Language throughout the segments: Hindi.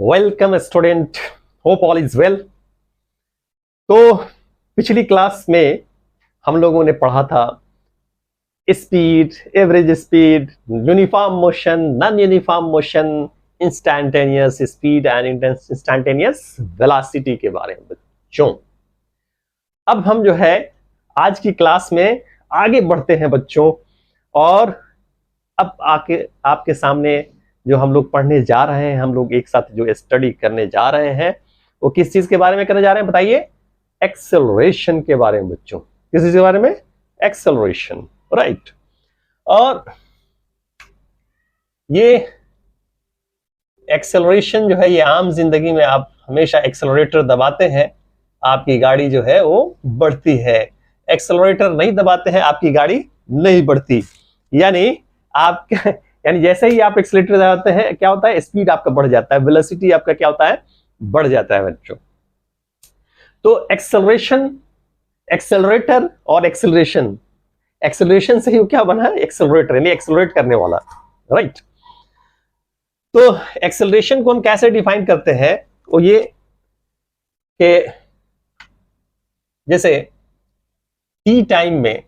Welcome student, hope all is well. तो पिछली क्लास में हम लोगों ने पढ़ा था speed, average speed, uniform motion, non uniform motion, instantaneous speed and instantaneous velocity के बारे में बच्चों। अब हम जो है आज की क्लास में आगे बढ़ते हैं बच्चों, और अब आके आपके सामने जो हम लोग पढ़ने जा रहे हैं, हम लोग एक साथ जो स्टडी करने जा रहे हैं वो किस चीज के बारे में करने जा रहे हैं बताइए? एक्सेलरेशन के बारे में बच्चों। किस चीज के बारे में? Acceleration, right. और ये एक्सेलरेशन जो है ये आम जिंदगी में आप हमेशा एक्सेलरेटर दबाते हैं, आपकी गाड़ी जो है वो बढ़ती है। एक्सेलरेटर नहीं दबाते हैं, आपकी गाड़ी नहीं बढ़ती। यानी आप यानी जैसे ही आप एक्सेलरेटर दबाते हैं क्या होता है? स्पीड आपका बढ़ जाता है, वेलोसिटी आपका क्या होता है? बढ़ जाता है बच्चों। तो एक्सेलरेशन, एक्सेलरेटर और एक्सेलरेशन, एक्सेलरेशन से ही क्या बना है? एक्सेलरेटर, यानी एक्सेलरेट करने वाला, राइट। तो एक्सेलरेशन को हम कैसे डिफाइन करते हैं? वो ये कि जैसे टी टाइम में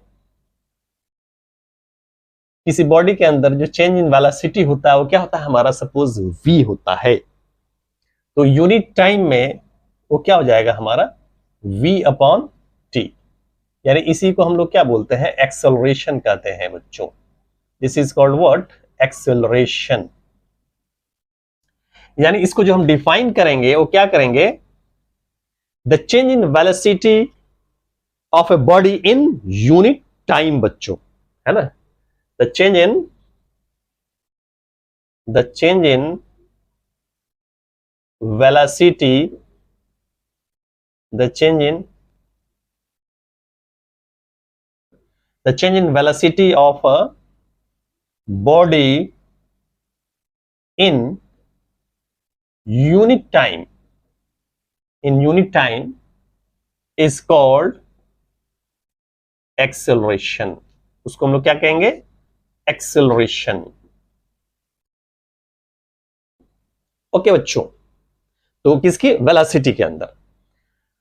किसी बॉडी के अंदर जो चेंज इन वेलोसिटी होता है वो क्या होता है हमारा? सपोज v होता है, तो यूनिट टाइम में वो क्या हो जाएगा हमारा? v upon T. यानी इसी को हम लोग क्या बोलते हैं? एक्सेलरेशन कहते हैं बच्चों। This is called what? Acceleration. यानी इसको जो हम डिफाइन करेंगे वो क्या करेंगे? The change in velocity of a body in unit time बच्चों, है ना। The change in velocity, the change in velocity of a body in unit time is called acceleration। उसको हम लोग क्या कहेंगे? एक्सेलरेशन। ओके बच्चों, तो किसकी? वेलोसिटी के अंदर।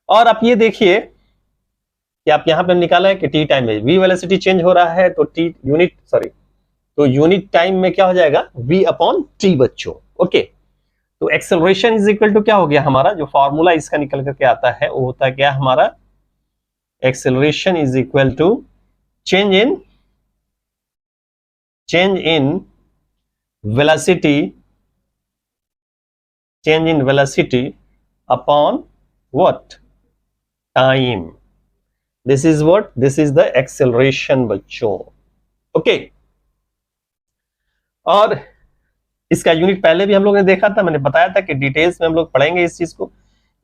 और आप ये देखिए कि आप यहां पे निकाला है कि टी टाइम में v वेलोसिटी चेंज हो रहा है, तो यूनिट टाइम में क्या हो जाएगा? v अपॉन टी बच्चों। ओके, तो एक्सेलरेशन इज इक्वल टू क्या हो गया हमारा? जो फॉर्मूला इसका निकल करके आता है वो होता है क्या हमारा? Acceleration is equal to change in velocity upon what? Time. This is what? This is the acceleration बच्चों। ओके, और इसका यूनिट पहले भी हम लोग ने देखा था, मैंने बताया था कि डिटेल्स में हम लोग पढ़ेंगे इस चीज को।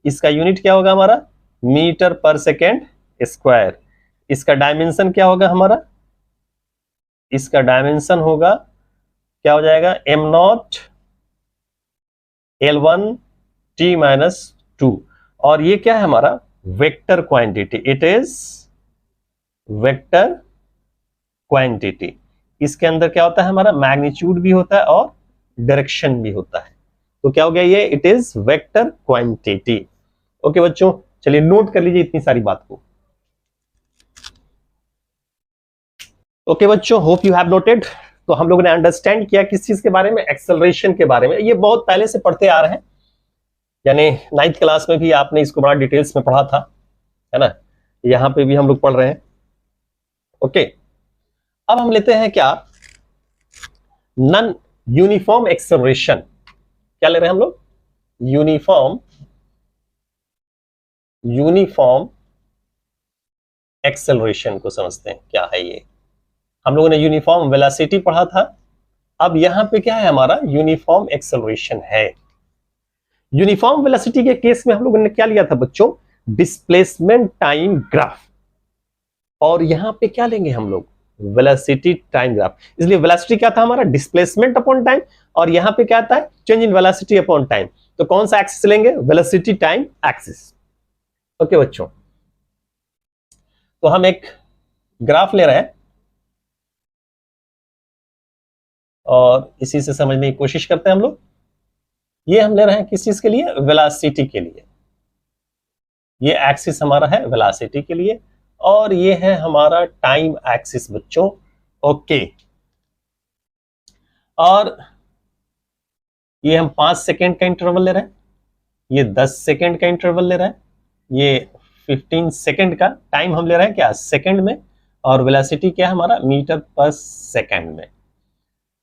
इसका यूनिट क्या होगा हमारा? मीटर पर सेकेंड स्क्वायर। इसका डायमेंशन क्या होगा हमारा? इसका डायमेंशन होगा क्या हो जाएगा? m0 L1 t minus 2। और ये क्या है हमारा? Vector quantity. It is vector quantity. इसके अंदर क्या होता है हमारा? मैग्नीट्यूड भी होता है और डायरेक्शन भी होता है। तो क्या हो गया ये? It is vector quantity. Okay बच्चों, चलिए नोट कर लीजिए इतनी सारी बात को। ओके बच्चों, होप यू हैव नोटेड। तो हम लोगों ने अंडरस्टैंड किया किस चीज के बारे में? एक्सेलरेशन के बारे में। ये बहुत पहले से पढ़ते आ रहे हैं, यानी 9th क्लास में भी आपने इसको बड़ा डिटेल्स में पढ़ा था, है ना। यहां पे भी हम लोग पढ़ रहे हैं। ओके, अब हम लेते हैं क्या? Non uniform acceleration. क्या ले रहे हैं हम लोग? यूनिफॉर्म एक्सेलरेशन को समझते हैं क्या है ये। हम लोगों ने यूनिफॉर्म वेलोसिटी पढ़ा था, अब यहां पे क्या है हमारा? यूनिफॉर्म एक्सेलरेशन है। यूनिफॉर्म वेलोसिटी के केस में हम लोगों ने क्या लिया था बच्चों? Displacement time graph. और यहां पे क्या लेंगे हम लोग? Velocity time graph. इसलिए वेलोसिटी क्या था हमारा? डिस्प्लेसमेंट अपॉन टाइम, और यहां पे क्या आता है? Change in velocity upon time. तो कौन सा एक्सिस लेंगे? Velocity time axis. ओके बच्चों, तो हम एक ग्राफ ले रहे हैं और इसी से समझने की कोशिश करते हैं हम लोग। ये हम ले रहे हैं किस चीज के लिए, वेलोसिटी के लिए। ये एक्सिस हमारा है वेलोसिटी के लिए, और ये है हमारा टाइम एक्सिस बच्चों। ओके, और ये हम 5 सेकेंड का इंटरवल ले रहे हैं, ये 10 सेकेंड का इंटरवल ले रहे हैं, ये 15 सेकेंड का टाइम हम ले रहे हैं क्या, सेकेंड में, और वेलोसिटी क्या है हमारा, मीटर पर सेकेंड में।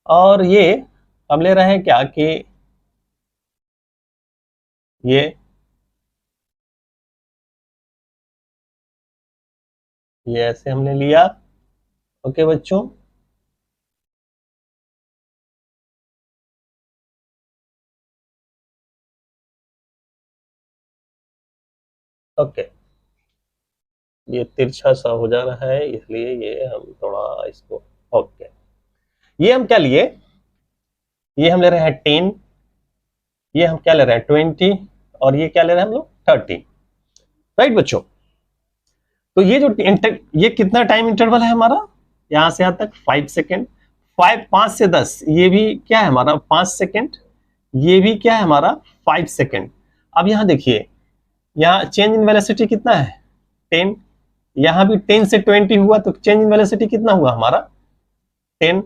और ये हम ले रहे हैं क्या कि ये ऐसे हमने लिया। ओके बच्चों, ओके, ये तिरछा सा हो जा रहा है इसलिए ये हम थोड़ा इसको, ओके, ये हम क्या लिए, ये हम ले रहे हैं 10, ये हम क्या ले रहे हैं 20, और ये क्या ले रहे हैं हम लोग 30, राइट बच्चों। तो ये जो ये कितना टाइम इंटरवल है हमारा, यहां से यहां तक 5 सेकेंड, 5 से 10, ये भी क्या है हमारा 5 सेकेंड, ये भी क्या है हमारा 5 सेकेंड। अब यहां देखिए, यहाँ चेंज इन वेलोसिटी कितना है 10, यहां भी 10 से 20 हुआ तो चेंज इन वेलोसिटी कितना हुआ हमारा 10,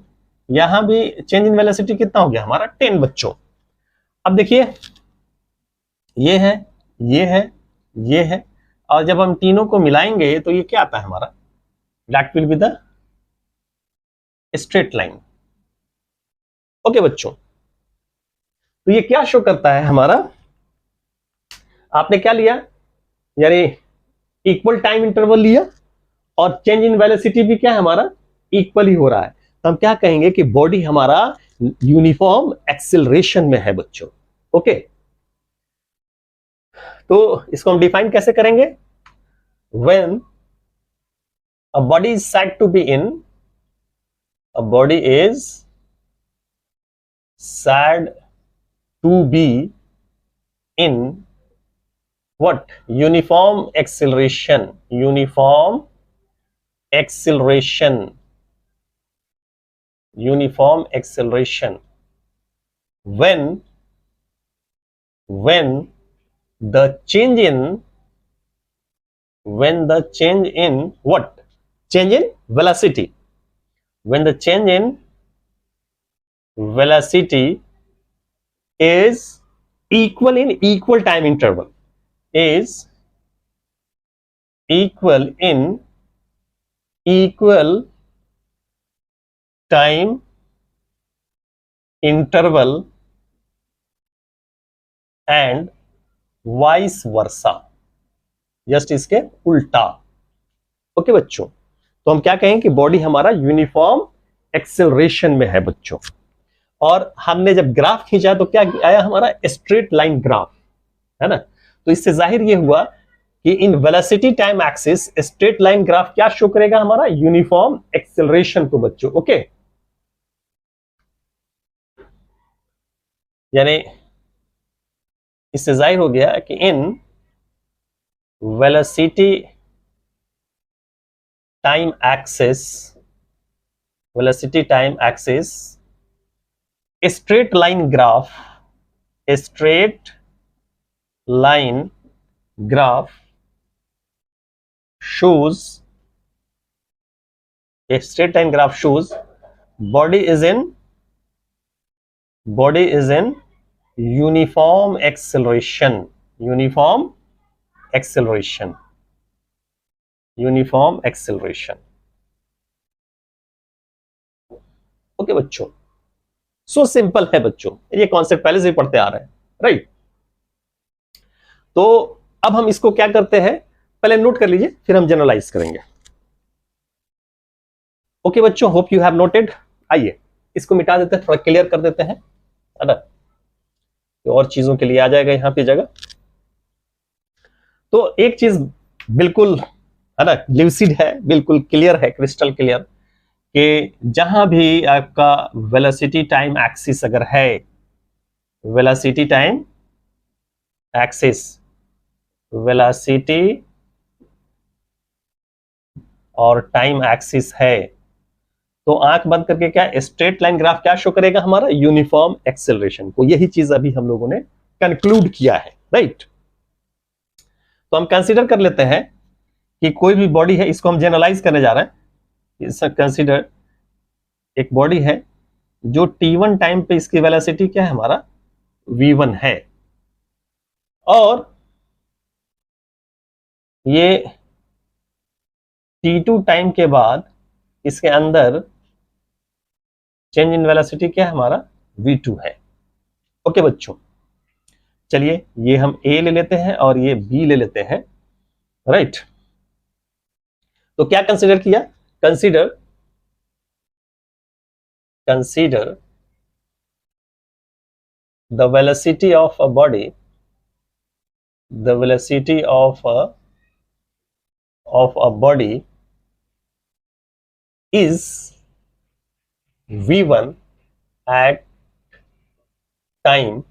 यहां भी चेंज इन वेलोसिटी कितना हो गया हमारा 10 बच्चों। अब देखिए, ये है, ये है, ये है, और जब हम तीनों को मिलाएंगे तो ये क्या आता है हमारा, that will be the straight line. Okay बच्चों, तो ये क्या शो करता है हमारा, आपने क्या लिया, यानी इक्वल टाइम इंटरवल लिया, और चेंज इन वेलोसिटी भी क्या है हमारा इक्वल ही हो रहा है, तो हम क्या कहेंगे कि बॉडी हमारा यूनिफॉर्म एक्सेलरेशन में है बच्चों। ओके, तो इसको हम डिफाइन कैसे करेंगे, when a body is said to be in, a body is said to be in what, uniform acceleration, uniform acceleration, uniform acceleration, when the change in, when the change in what, change in velocity, when the change in velocity is equal in equal time interval, is equal in equal time interval and vice versa, just इसके उल्टा। ओके बच्चों, तो हम क्या कहें कि बॉडी हमारा यूनिफॉर्म एक्सेलरेशन में है बच्चों, और हमने जब ग्राफ खींचा तो क्या आया हमारा स्ट्रेट लाइन ग्राफ, है ना। तो इससे जाहिर ये हुआ कि in velocity time axis straight line graph क्या शो करेगा हमारा, यूनिफॉर्म एक्सेलरेशन को बच्चों। ओके, यानी इससे जाहिर हो गया कि in velocity time axis, velocity time axis straight line graph, straight line graph shows, a straight line graph shows body is in uniform acceleration, uniform acceleration, uniform acceleration। Okay बच्चों, सो सिंपल है बच्चों, ये कॉन्सेप्ट पहले से ही पढ़ते आ रहे हैं, राइट। तो अब हम इसको क्या करते हैं, पहले नोट कर लीजिए फिर हम जनरलाइज करेंगे। ओके बच्चों, होप यू हैव नोटेड। आइए इसको मिटा देते हैं, थोड़ा क्लियर कर देते हैं, है ना, तो और चीजों के लिए आ जाएगा यहां पे जगह। तो एक चीज बिल्कुल, है ना, ल्यूसिड है, बिल्कुल क्लियर है, क्रिस्टल क्लियर, कि जहां भी आपका वेलोसिटी टाइम एक्सिस अगर है, वेलोसिटी टाइम एक्सिस, वेलोसिटी और टाइम एक्सिस है, तो आंख बंद करके क्या स्ट्रेट लाइन ग्राफ क्या शो करेगा हमारा, यूनिफॉर्म एक्सेलरेशन को। यही चीज अभी हम लोगों ने कंक्लूड किया है, राइट। तो हम कंसीडर कर लेते हैं कि कोई भी बॉडी है, इसको हम जनरलाइज करने जा रहे हैं। कंसीडर एक बॉडी है जो t1 टाइम पे इसकी वेलोसिटी क्या है हमारा, v1 है, और ये t2 टाइम के बाद इसके अंदर चेंज इन वेलोसिटी क्या है हमारा, v2 है। ओके बच्चों, चलिए ये हम a ले लेते हैं और ये b ले लेते हैं, राइट। तो क्या कंसीडर किया, consider the velocity of a body, the velocity of a body is v1 at time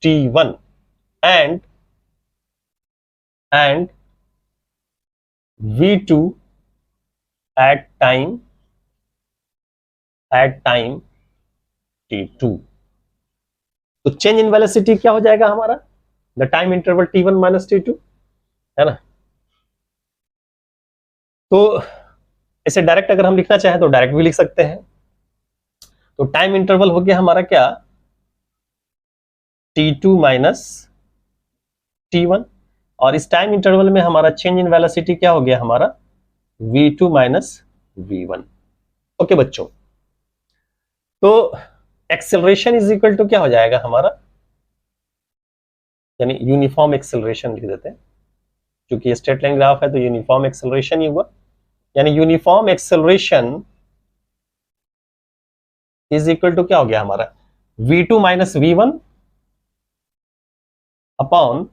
t1 and v2 at time t2। तो चेंज इन वेलोसिटी क्या हो जाएगा हमारा, the time interval t1 minus t2, है ना। तो इसे डायरेक्ट अगर हम लिखना चाहें तो डायरेक्ट भी लिख सकते हैं। तो टाइम इंटरवल हो गया हमारा क्या, t2 माइनस t1, और इस टाइम इंटरवल में हमारा चेंज इन वेलोसिटी क्या हो गया हमारा, v2 माइनस v1। ओके बच्चों, तो एक्सेलरेशन इज इक्वल टू क्या हो जाएगा हमारा, यानी यूनिफॉर्म एक्सेलरेशन लिख देते हैं, क्योंकि स्ट्रेट लाइन ग्राफ है तो यूनिफॉर्म एक्सेलरेशन ही हुआ, यानी uniform acceleration is equal to क्या हो गया हमारा, v2 minus v1 upon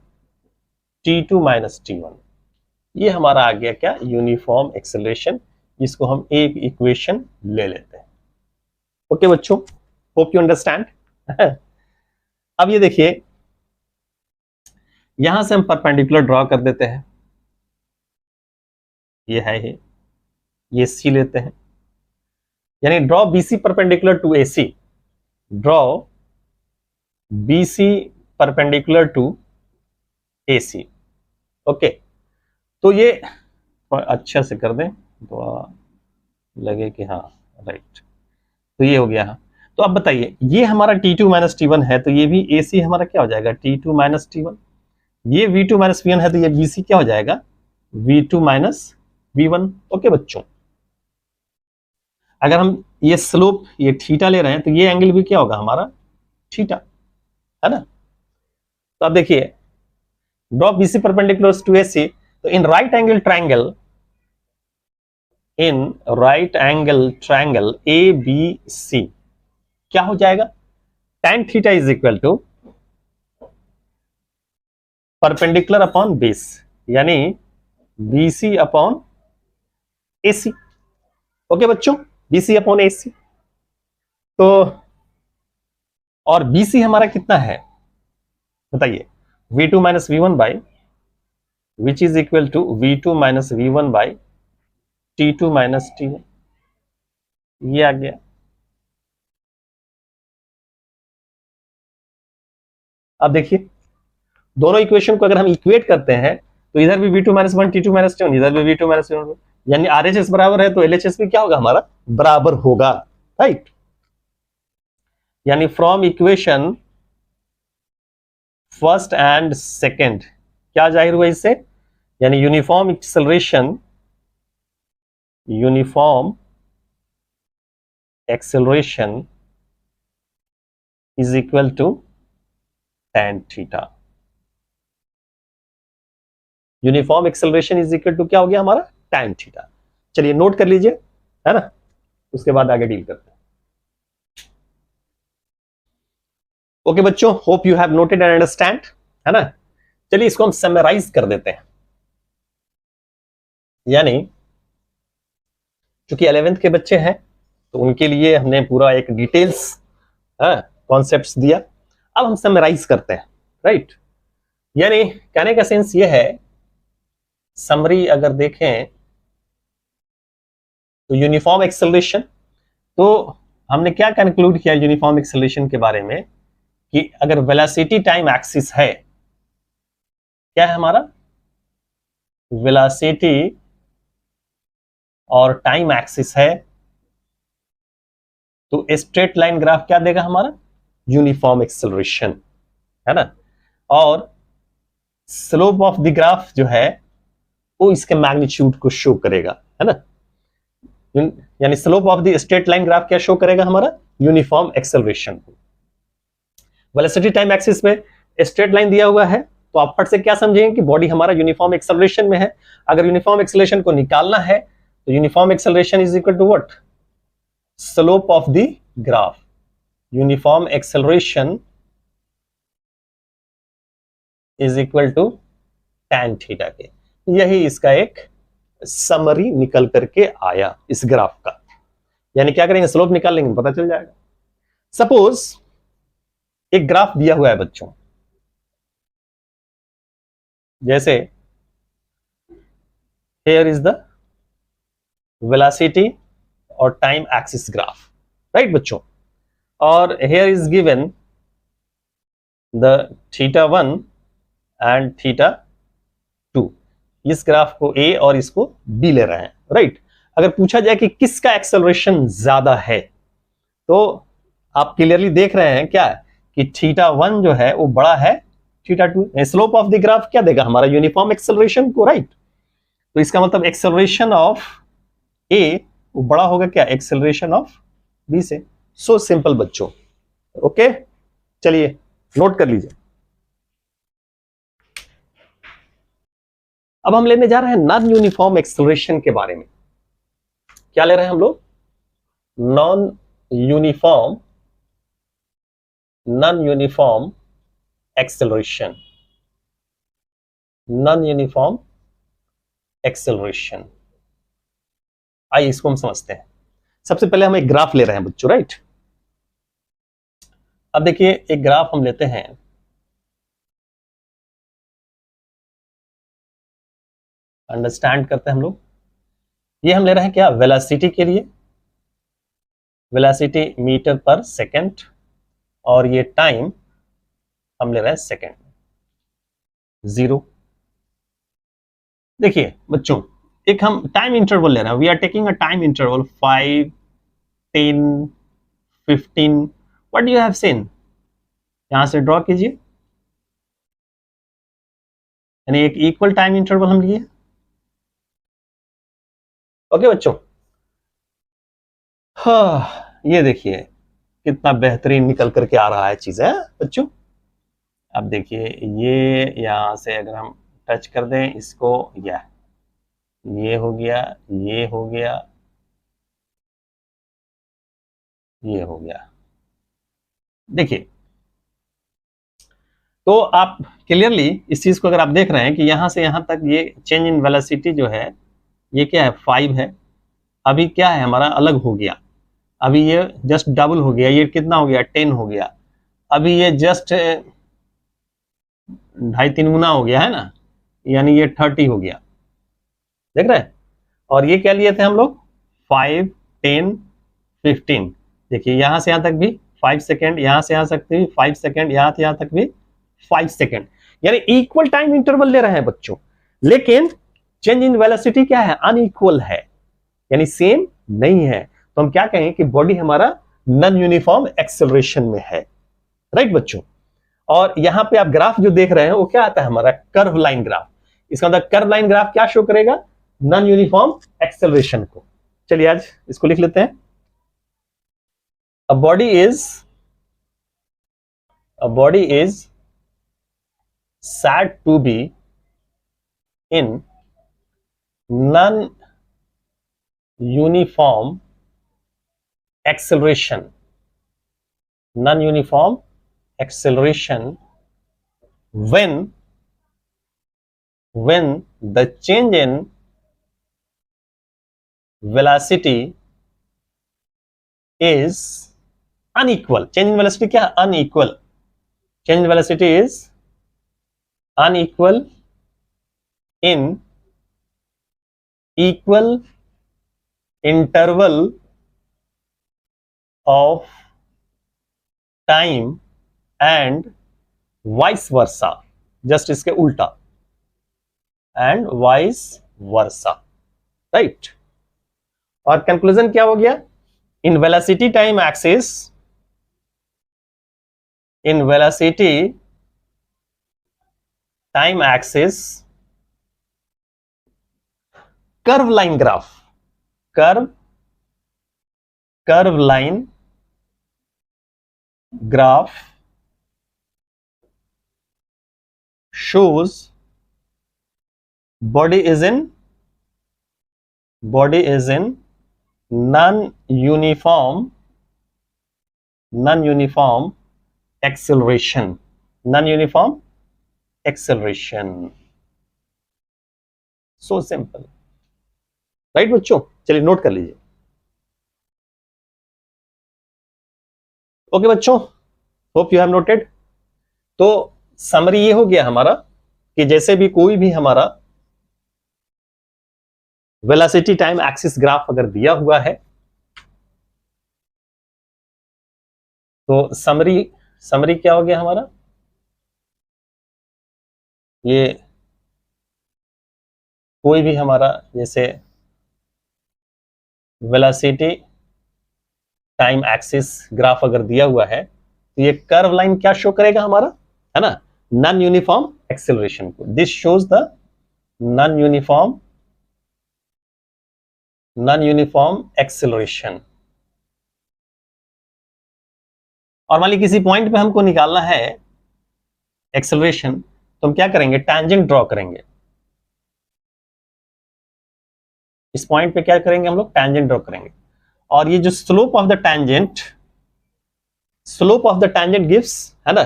t2 minus t1। ये हमारा आ गया क्या, यूनिफॉर्म एक्सेलरेशन, जिसको हम एक इक्वेशन ले लेते हैं। ओके बच्चों, होप यू अंडरस्टैंड। अब ये देखिए, यहां से हम परपेंडिकुलर ड्रॉ कर देते हैं, ये है ये सी लेते हैं, यानी draw BC perpendicular to AC, draw BC perpendicular to AC. Okay, तो ये अच्छे से कर दें तो लगे कि हाँ राइट। तो ये हो गया। तो अब बताइए, ये हमारा t2 माइनस t1 है, तो ये भी AC हमारा क्या हो जाएगा, t2 माइनस t1। ये v2 माइनस v1 है, तो ये BC क्या हो जाएगा, v2 माइनस v1। ओके बच्चों, अगर हम ये स्लोप ये थीटा ले रहे हैं, तो ये एंगल भी क्या होगा हमारा, थीटा, है ना। तो अब देखिए, draw BC perpendicular to AC, तो in right angle triangle ABC क्या हो जाएगा, tan theta is equal to perpendicular upon base, यानी BC अपॉन AC। ओके बच्चों, BC अपॉन AC। तो और BC हमारा कितना है बताइए, V2 minus V1 by which is equal to V2 minus V1 by T2 minus T1। ये आ गया। अब देखिए, दोनों इक्वेशन को अगर हम इक्वेट करते हैं, तो इधर भी V2 minus 1 T2 minus T1, इधर भी V2 माइनस T1, यानी RHS बराबर है, तो LHS भी क्या होगा हमारा, बराबर होगा, राइट। यानी from equation first and second क्या जाहिर हुआ इससे, यानी uniform acceleration is equal to tan theta. Uniform acceleration is equal to क्या हो गया हमारा, tan थीटा। चलिए नोट कर लीजिए, है ना, उसके बाद आगे डील करते हैं। ओके बच्चों, hope you have noted and understand, है ना। चलिए इसको हम समराइज कर देते हैं, यानी चूंकि 11th के बच्चे हैं तो उनके लिए हमने पूरा एक डिटेल्स कॉन्सेप्ट्स दिया। अब हम समराइज करते हैं, राइट। यानी कहने का सेंस ये है, समरी अगर देखें तो यूनिफॉर्म एक्सेलरेशन तो हमने क्या कंक्लूड किया यूनिफॉर्म एक्सेलरेशन के बारे में कि अगर वेलोसिटी टाइम एक्सिस है, क्या है हमारा, वेलोसिटी और टाइम एक्सिस है, तो स्ट्रेट लाइन ग्राफ क्या देगा हमारा, यूनिफॉर्म एक्सेलरेशन, है ना। और स्लोप ऑफ द ग्राफ जो है वो इसके मैग्नीट्यूड को शो करेगा, है ना। यानी slope of the straight line graph क्या शो करेगा हमारा, uniform acceleration. Velocity time axis में स्ट्रेट लाइन दिया हुआ है, तो आप फट से क्या समझेंगे कि बॉडी हमारा यूनिफॉर्म एक्सेलरेशन में है। अगर यूनिफॉर्म एक्सेलरेशन को निकालना है तो uniform acceleration is equal to what, slope of the graph. Uniform acceleration is equal to tan theta के। यही इसका एक समरी निकल करके आया इस ग्राफ का। यानी क्या करेंगे, स्लोप निकाल लेंगे, पता चल जाएगा। सपोज एक ग्राफ दिया हुआ है बच्चों, जैसे here is the velocity और टाइम एक्सिस ग्राफ, राइट बच्चों। और here is given the θ1 and θ2। इस ग्राफ को A और इसको B ले रहे हैं, राइट। अगर पूछा जाए कि किसका एक्सेलरेशन ज्यादा है, तो आप क्लियरली देख रहे हैं क्या कि θ1 जो है वो बड़ा है θ2। स्लोप ऑफ द ग्राफ क्या देगा हमारा, यूनिफॉर्म एक्सेलरेशन को, राइट। तो इसका मतलब एक्सेलरेशन ऑफ ए वो बड़ा होगा क्या, एक्सेलरेशन ऑफ बी से। सो सिंपल बच्चों, ओके। चलिए नोट कर लीजिए। अब हम लेने जा रहे हैं नॉन यूनिफॉर्म एक्सेलरेशन के बारे में। क्या ले रहे हैं हम लोग, non uniform acceleration, non uniform acceleration. आइए इसको हम समझते हैं। सबसे पहले हम एक ग्राफ ले रहे हैं बच्चों, राइट। अब देखिए एक ग्राफ हम लेते हैं, अंडरस्टैंड करते हैं हम लोग। ये हम ले रहे हैं क्या, वेलोसिटी के लिए, वेलोसिटी मीटर पर सेकंड, और ये टाइम हम ले रहे हैं सेकंड, 0। देखिए बच्चों एक हम टाइम इंटरवल ले रहे हैं, we are taking a time interval 5, 10, 15। What you have seen, यहां से ड्रॉ कीजिए, यानी एक इक्वल टाइम इंटरवल हम लिए। ओके बच्चों, हाँ ये देखिए कितना बेहतरीन निकल करके आ रहा है चीजें बच्चों। अब देखिए ये यहां से अगर हम टच कर दें इसको, ये हो गया, ये हो गया, ये हो गया। देखिए तो आप क्लियरली इस चीज को अगर आप देख रहे हैं कि यहां से यहां तक ये चेंज इन वेलोसिटी जो है ये क्या है, 5 है। अभी क्या है हमारा, अलग हो गया। अभी ये जस्ट डबल हो गया, ये कितना हो गया, 10 हो गया। अभी ये जस्ट 2.5-3 गुना हो गया, है ना, यानी ये 30 हो गया, देख रहे हैं। और ये क्या लिए थे हम लोग, 5, 10, 15। देखिए यहां से यहां तक भी 5 सेकेंड, यहां से यहां तक भी 5 सेकेंड, यहां से यहां तक भी 5 सेकेंड, यानी इक्वल टाइम इंटरवल ले रहे हैं बच्चों। लेकिन चेंज इन वेलोसिटी क्या है, अनइक्वल है, यानी सेम नहीं है। तो हम क्या कहें कि बॉडी हमारा नॉन यूनिफॉर्म एक्सेलरेशन में है, राइट बच्चों। और यहां पे आप ग्राफ जो देख रहे हैं वो क्या आता है हमारा, कर्व लाइन ग्राफ। इसका मतलब कर्व लाइन ग्राफ क्या शो करेगा, नॉन यूनिफॉर्म एक्सेलरेशन को। चलिए आज इसको लिख लेते हैं। A body is said to be in non-uniform acceleration when the change in velocity is unequal। change in velocity क्या, unequal। change in velocity is unequal in equal interval of time and vice versa, just इसके उल्टा, एंड वाइस वर्सा, राइट। और कंक्लूजन क्या हो गया? In velocity time axis, in velocity time axis, curve line graph, curve line graph shows body is in non-uniform acceleration, so simple, right बच्चों? चलिए नोट कर लीजिए। ओके बच्चों, होप यू हैव नोटेड। तो समरी ये हो गया हमारा कि जैसे भी कोई भी हमारा वेलोसिटी टाइम एक्सिस ग्राफ अगर दिया हुआ है तो समरी क्या हो गया हमारा? ये कोई भी हमारा जैसे वेलोसिटी टाइम एक्सिस ग्राफ अगर दिया हुआ है तो ये कर्व लाइन क्या शो करेगा हमारा, है ना? नॉन यूनिफॉर्म एक्सेलरेशन को। This shows the non uniform acceleration. और मान ली किसी पॉइंट पे हमको निकालना है एक्सेलरेशन, तो हम क्या करेंगे? टैंजेंट ड्रॉ करेंगे। इस पॉइंट पे क्या करेंगे हम लोग? टैंजेंट ड्रॉ करेंगे। और ये जो slope of the tangent gives, है ना,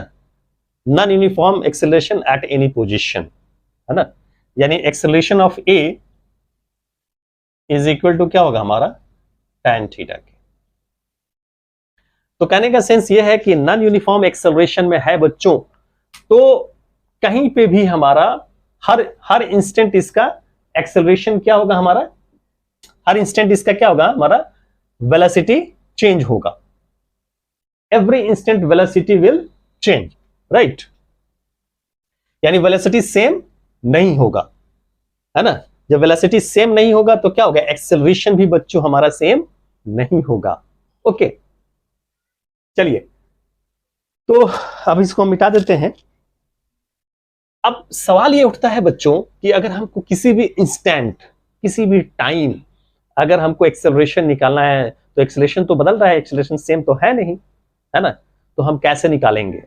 non uniform acceleration at any position, है ना। यानी acceleration of A is equal to क्या होगा हमारा? tan थीटा के। तो कहने का सेंस ये है कि नॉन यूनिफॉर्म एक्सेलरेशन में है बच्चों, तो कहीं पे भी हमारा हर इंस्टेंट इसका एक्सेलरेशन क्या होगा हमारा? हर इंस्टेंट इसका क्या होगा हमारा? वेलोसिटी चेंज होगा। Every instant velocity will change, right. यानी वेलोसिटी सेम नहीं होगा, है ना। जब वेलोसिटी सेम नहीं होगा तो क्या होगा? एक्सेलरेशन भी बच्चों हमारा सेम नहीं होगा। ओके, चलिए तो अब इसको मिटा देते हैं। अब सवाल ये उठता है बच्चों कि अगर हमको किसी भी इंस्टेंट, किसी भी टाइम अगर हमको एक्सेलरेशन निकालना है, तो एक्सेलरेशन तो बदल रहा है, एक्सेलरेशन सेम तो है नहीं, है ना। तो हम कैसे निकालेंगे?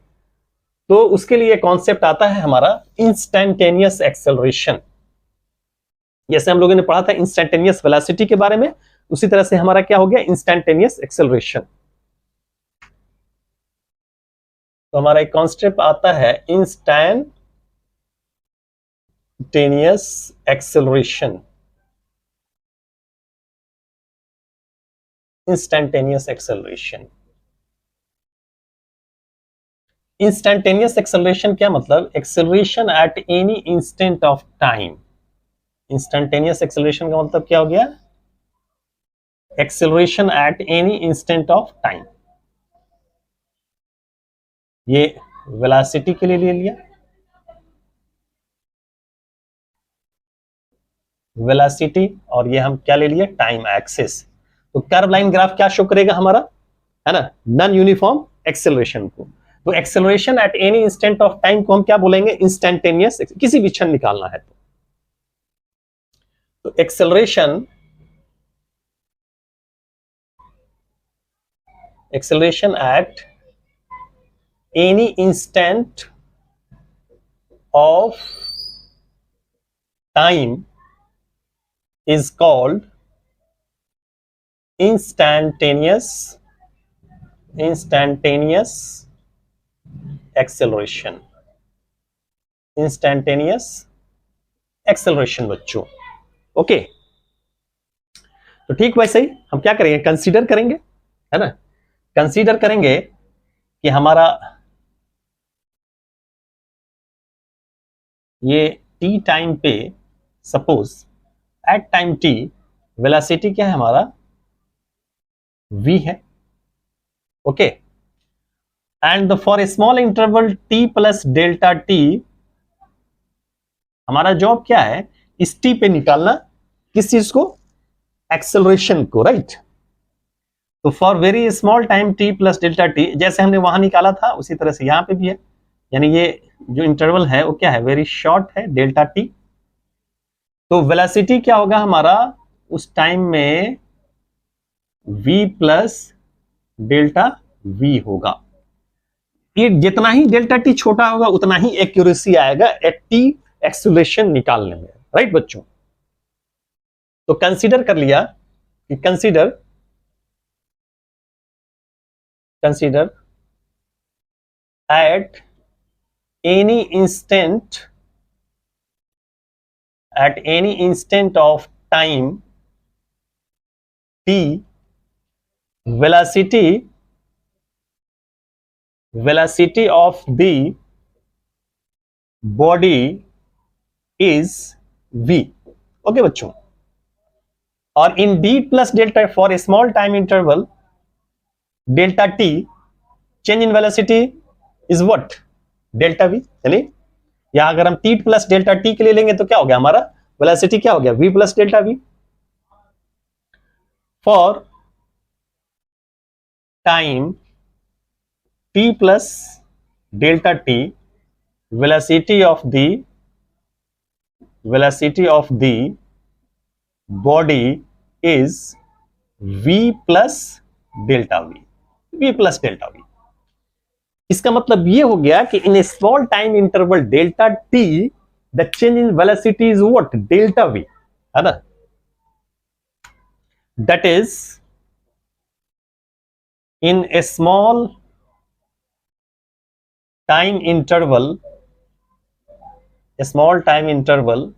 तो उसके लिए कॉन्सेप्ट आता है हमारा इंस्टैन्टेनियस एक्सेलरेशन। जैसे हम लोगों ने पढ़ा था इंस्टैन्टेनियस वेलोसिटी के बारे में, उसी तरह से हमारा क्या हो गया? Instantaneous acceleration. तो हमारा एक कॉन्सेप्ट आता है instantaneous acceleration. Instantaneous acceleration, instantaneous acceleration क्या मतलब? Acceleration at any instant of time. Instantaneous acceleration का मतलब क्या हो गया? Acceleration at any instant of time. ये वेलोसिटी के लिए ले लिया, वेलोसिटी, और ये हम क्या ले लिया? Time axis. तो कर्व लाइन ग्राफ क्या शो करेगा हमारा, है ना? नॉन यूनिफॉर्म एक्सेलरेशन को। तो acceleration at any instant of time को हम क्या बोलेंगे? इंस्टैन्टेनियस, किसी भी क्षण निकालना है तो acceleration at any instant of time is called instantaneous acceleration। Instantaneous acceleration बच्चों। ओके, तो ठीक वैसे ही हम क्या करेंगे? कंसीडर करेंगे, है ना। कंसीडर करेंगे कि हमारा ये टी टाइम पे, suppose at time T velocity क्या है हमारा? v है, okay, and for a small interval t plus delta t, हमारा जॉब क्या है, इस t पे निकालना किस चीज को, एक्सेलरेशन को, राइट। तो for very small time t plus delta t, जैसे हमने वहां निकाला था उसी तरह से यहां पे भी है, यानी ये जो इंटरवल है वो क्या है, वेरी शॉर्ट है, डेल्टा t। तो वेलोसिटी क्या होगा हमारा उस टाइम में, v प्लस डेल्टा v होगा। ये जितना ही डेल्टा t छोटा होगा उतना ही एक्यूरेसी आएगा एट t एक्सेलरेशन निकालने में, राइट बच्चों। तो कंसीडर कर लिया कि consider at any instant of time t, velocity of the body is v। Okay बच्चों, और इन d plus delta for a small time interval delta t, change in velocity is what, delta v। यानी यहां अगर हम t प्लस डेल्टा t के लिए लेंगे तो क्या हो गया हमारा, वेलोसिटी क्या हो गया, v plus delta v। For time t plus delta t, velocity of the body is v plus delta v। इसका मतलब ये हो गया कि in a small time interval delta t, the change in velocity is what, delta v, है ना। That is in a small time interval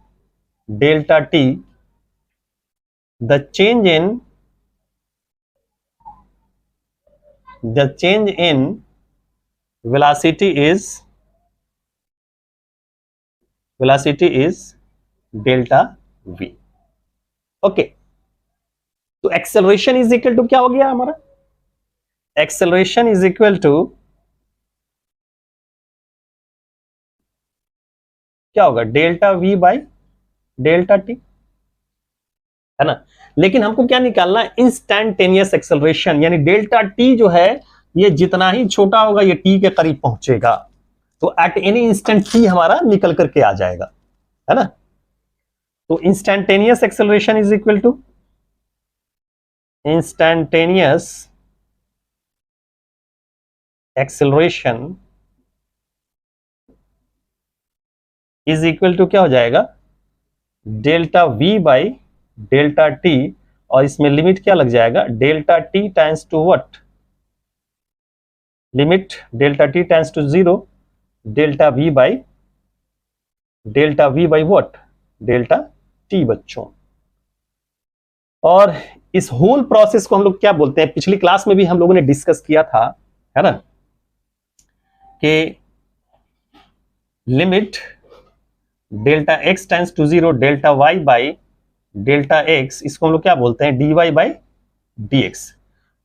delta t, the change in velocity is delta v। Okay, तो एक्सेलरेशन इज इक्वल टू क्या हो गया हमारा, एक्सेलरेशन इज इक्वल टू क्या होगा, delta v by delta t, है ना। लेकिन हमको क्या निकालना, इंस्टैंटेनियस एक्सेलरेशन, यानी डेल्टा t जो है ये जितना ही छोटा होगा ये t के करीब पहुंचेगा, तो एट एनी इंस्टेंट t हमारा निकल करके आ जाएगा, है ना। तो instantaneous acceleration is equal to instantaneous acceleration is equal to क्या हो जाएगा, delta v by delta t, और इसमें लिमिट क्या लग जाएगा, delta t tends to what, limit delta t tends to 0, delta v by what, delta t बच्चों। और इस होल प्रोसेस को हम लोग क्या बोलते हैं, पिछली क्लास में भी हम लोगों ने डिस्कस किया था, है ना, कि limit delta x times to 0, delta y by delta x, इसको हम लोग क्या बोलते हैं, dy बाई dx।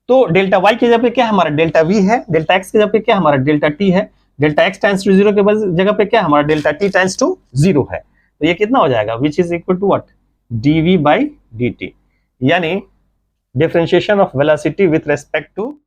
तो डेल्टा y की जगह पे क्या हमारा डेल्टा v है, डेल्टा x की जगह पे क्या हमारा डेल्टा t है, डेल्टा x टाइम्स टू 0 के जगह पे क्या हमारा डेल्टा t टाइम्स टू 0 है। तो ये कितना हो जाएगा, which is equal to what, dv by dt, यानी differentiation of velocity with respect to